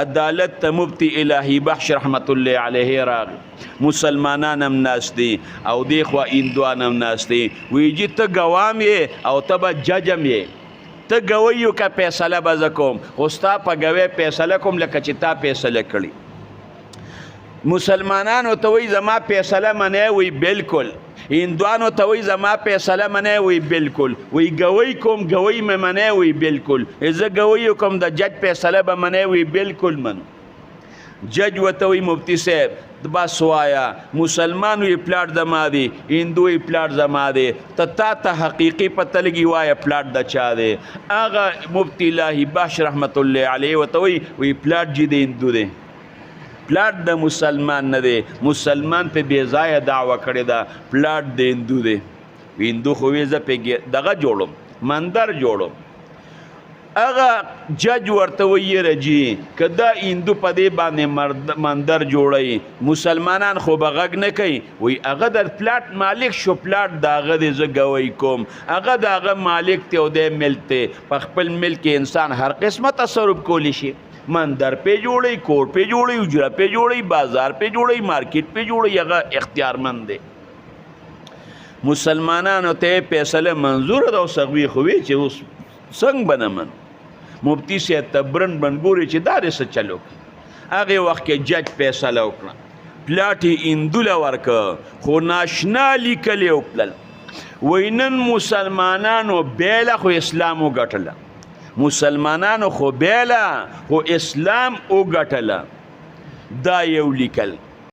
عدالت ته مفتی الهی بخش رحمت الله علیه راغی مسلمانان هم ناست دي او دی خوا هندوان هم ناست دي وی جی ته ګوام یې او ته به جج هم یې ته ګوی یو که فیصله به زه کوم خو ستا په ګوی فیصله کوم لکه چې تا فیصله کړي مسلمانانو ته وایي زما فیصله منې وی بالکل هندوانو ته وایي زما فیصله منې وی بالکل وی ګوی کوم ګوی مې منې وی بالکل زه ګوی کوم د جج فیصله به منې وی بالکل منو جج ورته وایي مفتی صاحب بس وایا مسلمان وی پلاټ زما دی هندو وی پلاټ زما دی ته حقیقي پته لګي وایه پلاټ د چا دی هغه مفتی الهی بخش رحمت الله علیه ورته وی پلاټ جی د هندو دی پلاټ د مسلمان نه دی مسلمان په بې ځایه دعوه کړې ده پلاټ د هندو دی هندو خو وی زه پې دغه جوړم مندر جوړم هغه جج ورته ویې رجي که دا هندو په دې باندې مندر جوړوي مسلمانان خو به غږ نه کوي وی هغه د پلاټ مالک شو پلاټ د هغه دی زه ګوی کوم هغه د هغه مالک دی او دی ملک دی په خپل ملک انسان هر قسمه تصرف کولی شي مندر پې جوړوي کور پې جوړوي حجره پې جوړوي بازار پې جوړوي مارکیټ پې جوړوي هغه اختیارمند دی مسلمانانو ته فیصله منظور ده او سغوي خو وی چې اوس څنګه به نه منو مفتی صاحب ته برن ګوري چې دا دې څه چلو هغې وخت کې جج فیصله وکړه پلاټ یې هندو له ورکه خو ناشنا لیکلې وکړل وایي نن مسلمانانو بیله خو اسلام وګټله مسلمانانو خو بیله خو اسلام وګټله دا یو لیکل